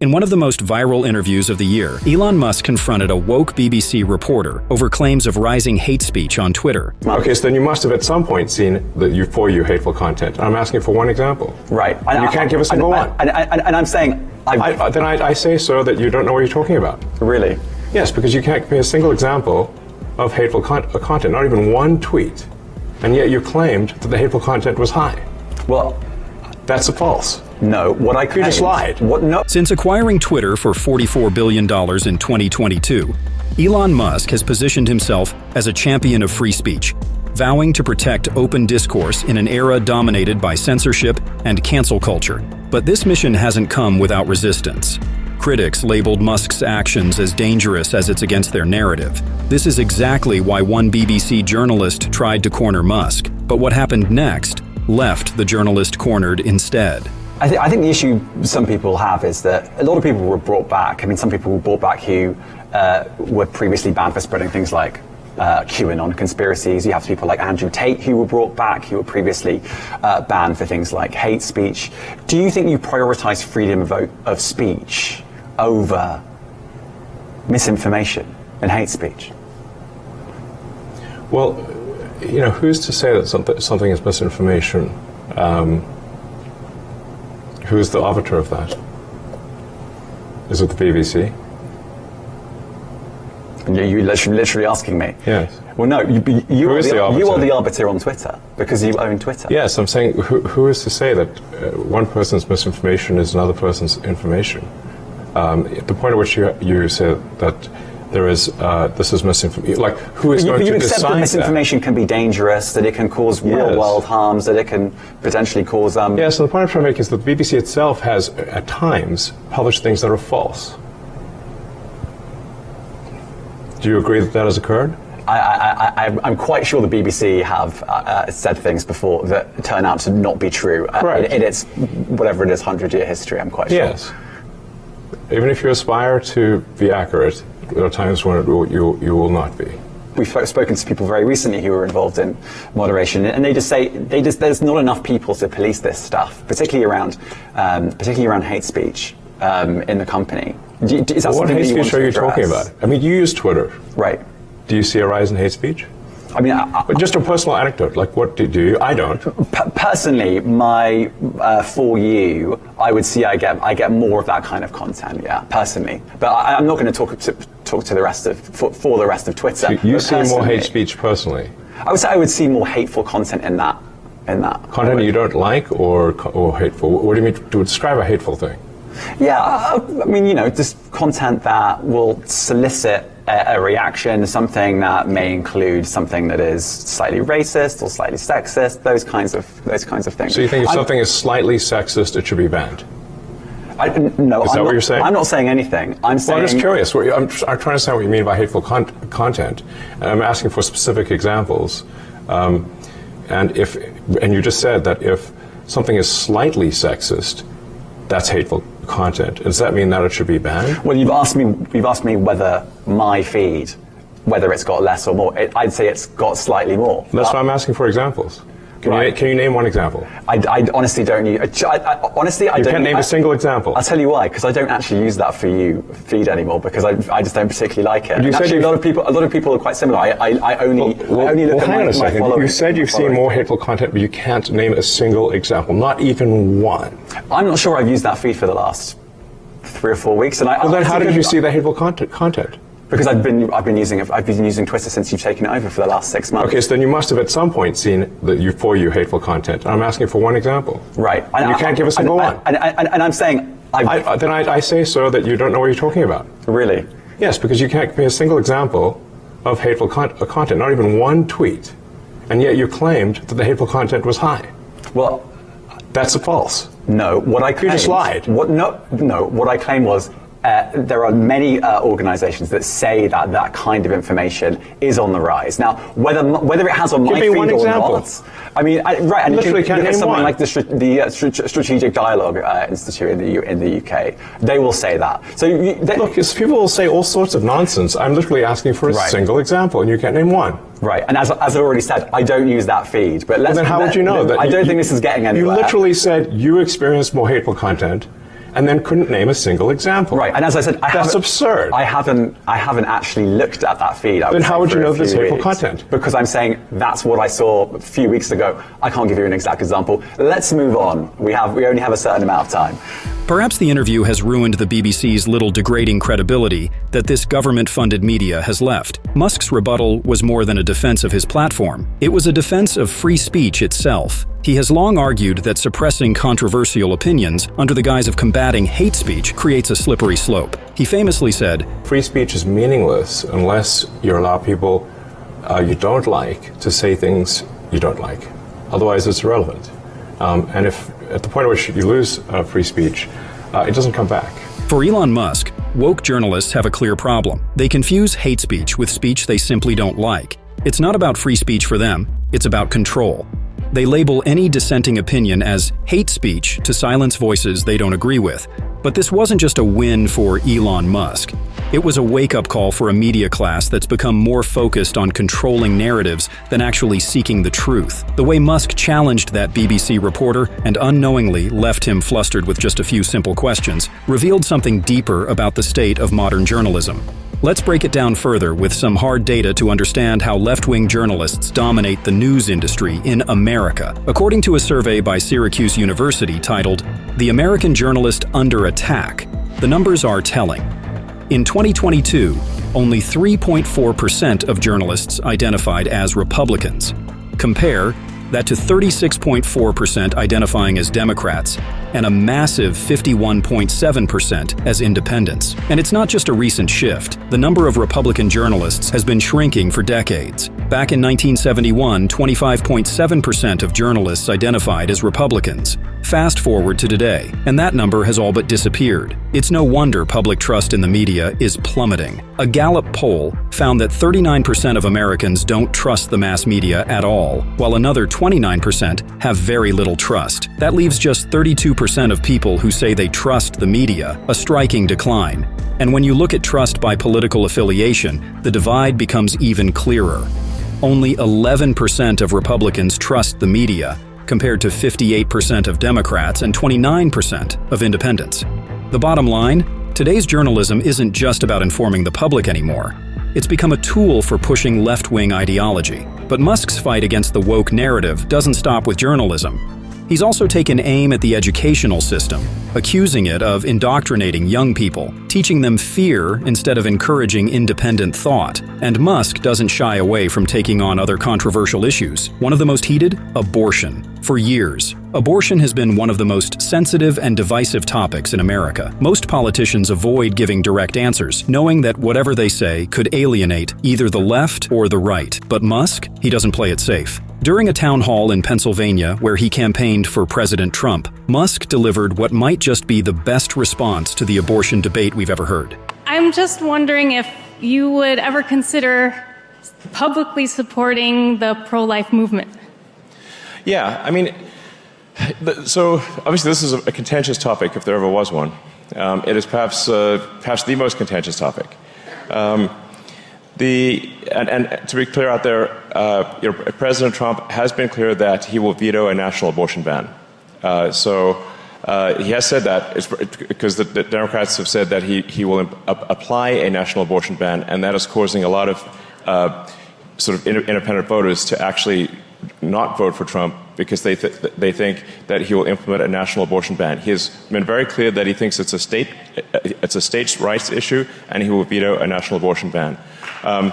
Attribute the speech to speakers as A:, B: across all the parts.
A: In one of the most viral interviews of the year, Elon Musk confronted a woke BBC reporter over claims of rising hate speech on Twitter.
B: Okay, so then you must have at some point seen the for you hateful content. I'm asking for one example.
C: Right.
B: And you can't give a single one.
C: And I'm saying...
B: I say, sir, that you don't know what you're talking about.
C: Really?
B: Yes, because you can't give me a single example of hateful content, not even one tweet. And yet you claimed that the hateful content was high.
C: Well...
B: That's a false.
C: No, what I claimed...
B: You just lied.
C: What? No.
A: Since acquiring Twitter for $44 billion in 2022, Elon Musk has positioned himself as a champion of free speech, vowing to protect open discourse in an era dominated by censorship and cancel culture. But this mission hasn't come without resistance. Critics labeled Musk's actions as dangerous as it's against their narrative. This is exactly why one BBC journalist tried to corner Musk. But what happened next left the journalist cornered instead.
C: I think the issue some people have is that a lot of people were brought back. I mean, some people were brought back who were previously banned for spreading things like QAnon conspiracies. You have people like Andrew Tate who were brought back, who were previously banned for things like hate speech. Do you think you prioritize freedom of speech over misinformation and hate speech?
B: Well, you know, who's to say that something is misinformation? Who's the arbiter of that? Is it the BBC?
C: You're literally asking me?
B: Yes.
C: Well, no, you are the arbiter on Twitter, because you own Twitter.
B: Yes, I'm saying who is to say that one person's misinformation is another person's information? The point at which you said that there is this is misinformation. Like, who is going to decide that?
C: You accept that misinformation can be dangerous, that it can cause real-world harms, that it can potentially cause...
B: Yeah, so the point I'm trying to make is that the BBC itself has, at times, published things that are false. Do you agree that that has occurred?
C: I'm quite sure the BBC have said things before that turn out to not be true. In its, whatever it is, 100-year history, I'm quite sure.
B: Yes. Even if you aspire to be accurate, there are times when you will not be.
C: We've spoken to people very recently who were involved in moderation, and they just say there's not enough people to police this stuff, particularly around hate speech in the company. Is that
B: what hate speech are you talking about? I mean, you use Twitter,
C: right?
B: Do you see a rise in hate speech?
C: I mean,
B: but just a personal anecdote, like what do you? I don't.
C: Personally, my for you, I would see I get more of that kind of content, yeah, personally. But I'm not going to talk to the rest of for the rest of Twitter.
B: So you see more hate speech personally?
C: I would say I would see more hateful content in that.
B: Content you don't like or hateful? What do you mean to describe a hateful thing?
C: Yeah, I mean, you know, just content that will solicit a reaction, something that may include something that is slightly racist or slightly sexist, those kinds of things.
B: So you think if something is slightly sexist, it should be banned?
C: No,
B: is that what you're saying?
C: I'm not saying anything. I'm saying...
B: Well, I'm just curious. I'm trying to understand what you mean by hateful content. And I'm asking for specific examples. And you just said that if something is slightly sexist, that's hateful content. Does that mean that it should be banned?
C: Well, you've asked me whether my feed, whether it's got less or more. I'd say it's got slightly more.
B: That's why I'm asking for examples. Can you name one example?
C: I honestly don't. Honestly, I don't.
B: You can't name a single example.
C: I'll tell you why. Because I don't actually use that for you feed anymore. Because I just don't particularly like it.
B: You said
C: actually, a lot of people are quite similar. I only look at my following.
B: You said you've seen more hateful content, but you can't name a single example, not even one.
C: I'm not sure I've used that feed for the last 3 or 4 weeks. And
B: then how did you see the hateful content?
C: Because I've been using Twitter since you've taken it over for the last 6 months.
B: Okay, so then you must have at some point seen the for you hateful content. I'm asking for one example.
C: Right.
B: And you can't give a single one.
C: And I'm saying...
B: I say, sir, that you don't know what you're talking about.
C: Really?
B: Yes, because you can't give me a single example of hateful content, not even one tweet. And yet you claimed that the hateful content was high.
C: Well...
B: That's a false.
C: No, what I claimed...
B: You just lied.
C: What I claimed was... there are many organizations that say that kind of information is on the rise. Now, whether it has on my feed or not, I mean, right, and
B: literally
C: you can look at something like the Strategic Dialogue Institute in the UK. They will say that. So
B: look, people will say all sorts of nonsense. I'm literally asking for a single example, and you can't name one.
C: Right, and as I already said, I don't use that feed. But
B: then how would you know that?
C: I don't think this is getting anywhere.
B: You literally said you experienced more hateful content. and then couldn't name a single example.
C: Right, and as I said,
B: that's absurd.
C: I haven't actually looked at that feed.
B: Then how would you know this hateful content?
C: Because I'm saying that's what I saw a few weeks ago. I can't give you an exact example. Let's move on. We only have a certain amount of time.
A: Perhaps the interview has ruined the BBC's little degrading credibility that this government-funded media has left. Musk's rebuttal was more than a defense of his platform. It was a defense of free speech itself. He has long argued that suppressing controversial opinions under the guise of combating hate speech creates a slippery slope. He famously said,
B: "Free speech is meaningless unless you allow people you don't like to say things you don't like. Otherwise, it's irrelevant. And if at the point at which you lose free speech, it doesn't come back."
A: For Elon Musk, woke journalists have a clear problem. They confuse hate speech with speech they simply don't like. It's not about free speech for them, it's about control. They label any dissenting opinion as hate speech to silence voices they don't agree with. But this wasn't just a win for Elon Musk. It was a wake-up call for a media class that's become more focused on controlling narratives than actually seeking the truth. The way Musk challenged that BBC reporter and unknowingly left him flustered with just a few simple questions revealed something deeper about the state of modern journalism. Let's break it down further with some hard data to understand how left-wing journalists dominate the news industry in America. According to a survey by Syracuse University titled "The American Journalist Under Attack," the numbers are telling. In 2022, only 3.4% of journalists identified as Republicans. Compare that to 36.4% identifying as Democrats and a massive 51.7% as independents. And it's not just a recent shift. The number of Republican journalists has been shrinking for decades. Back in 1971, 25.7% of journalists identified as Republicans. Fast forward to today, and that number has all but disappeared. It's no wonder public trust in the media is plummeting. A Gallup poll found that 39% of Americans don't trust the mass media at all, while another 29% have very little trust. That leaves just 32% of people who say they trust the media, a striking decline. And when you look at trust by political affiliation, the divide becomes even clearer. Only 11% of Republicans trust the media, compared to 58% of Democrats and 29% of independents. The bottom line, today's journalism isn't just about informing the public anymore. It's become a tool for pushing left-wing ideology. But Musk's fight against the woke narrative doesn't stop with journalism. He's also taken aim at the educational system, accusing it of indoctrinating young people, teaching them fear instead of encouraging independent thought. And Musk doesn't shy away from taking on other controversial issues. One of the most heated? Abortion. For years, abortion has been one of the most sensitive and divisive topics in America. Most politicians avoid giving direct answers, knowing that whatever they say could alienate either the left or the right. But Musk, he doesn't play it safe. During a town hall in Pennsylvania where he campaigned for President Trump, Musk delivered what might just be the best response to the abortion debate we've ever heard.
D: I'm just wondering if you would ever consider publicly supporting the pro-life movement.
E: Yeah, I mean, so obviously this is a contentious topic if there ever was one. It is perhaps the most contentious topic. And to be clear out there, President Trump has been clear that he will veto a national abortion ban. He has said that because the Democrats have said that he will apply a national abortion ban, and that is causing a lot of sort of independent voters to actually not vote for Trump because they think that he will implement a national abortion ban. He has been very clear that he thinks it's a states' rights issue, and he will veto a national abortion ban. Now,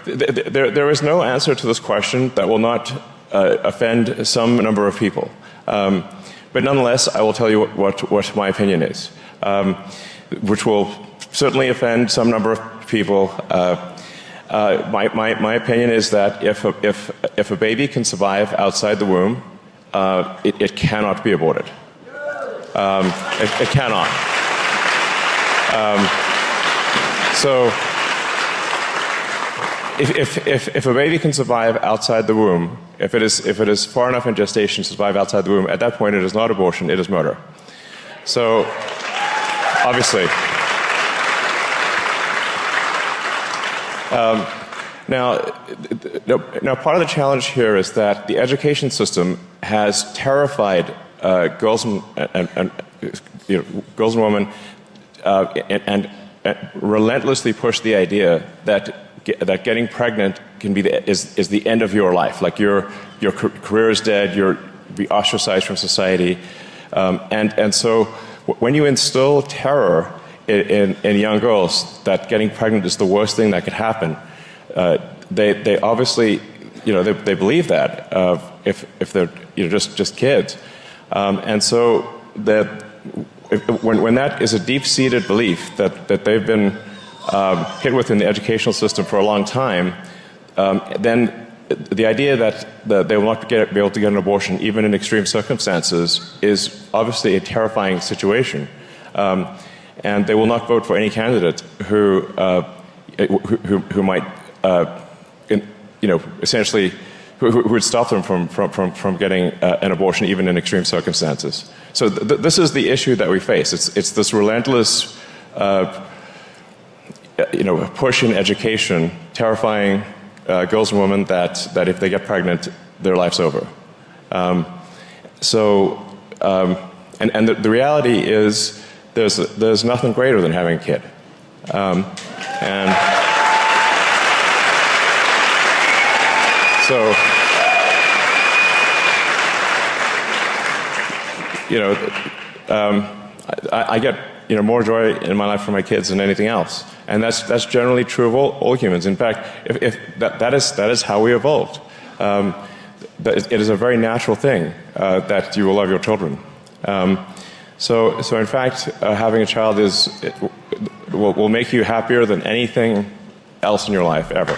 E: there is no answer to this question that will not offend some number of people. But nonetheless, I will tell you what my opinion is, which will certainly offend some number of people. My opinion is that if a baby can survive outside the womb, it cannot be aborted. It cannot. So if a baby can survive outside the womb, if it is far enough in gestation to survive outside the womb, at that point it is not abortion, it is murder. So obviously, Now, part of the challenge here is that the education system has terrified girls and girls and women, and relentlessly pushed the idea that getting pregnant can be is the end of your life. Like your career is dead. You're be ostracized from society, and so when you instill terror in young girls that getting pregnant is the worst thing that could happen, they obviously, they believe that if they're just kids, and so when that is a deep-seated belief that they've been hit with in the educational system for a long time, then the idea that they will not be able to get an abortion even in extreme circumstances is obviously a terrifying situation. And they will not vote for any candidate who might, essentially, who would stop them from getting an abortion even in extreme circumstances. So this is the issue that we face. It's this relentless, push in education, terrifying girls and women that if they get pregnant, their life's over. And the reality is there's nothing greater than having a kid. I get more joy in my life from my kids than anything else, and that's generally true of all humans. In fact, if that is how we evolved. It is a very natural thing that you will love your children. So in fact, having a child will make you happier than anything else in your life ever.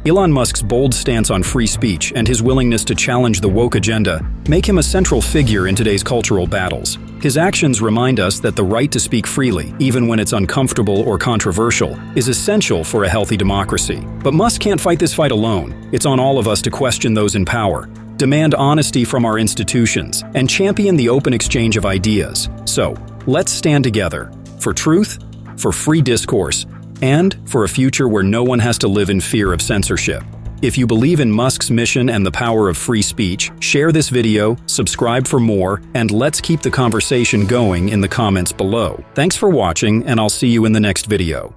A: Elon Musk's bold stance on free speech and his willingness to challenge the woke agenda make him a central figure in today's cultural battles. His actions remind us that the right to speak freely, even when it's uncomfortable or controversial, is essential for a healthy democracy. But Musk can't fight this fight alone. It's on all of us to question those in power, demand honesty from our institutions, and champion the open exchange of ideas. So, let's stand together for truth, for free discourse, and for a future where no one has to live in fear of censorship. If you believe in Musk's mission and the power of free speech, share this video, subscribe for more, and let's keep the conversation going in the comments below. Thanks for watching, and I'll see you in the next video.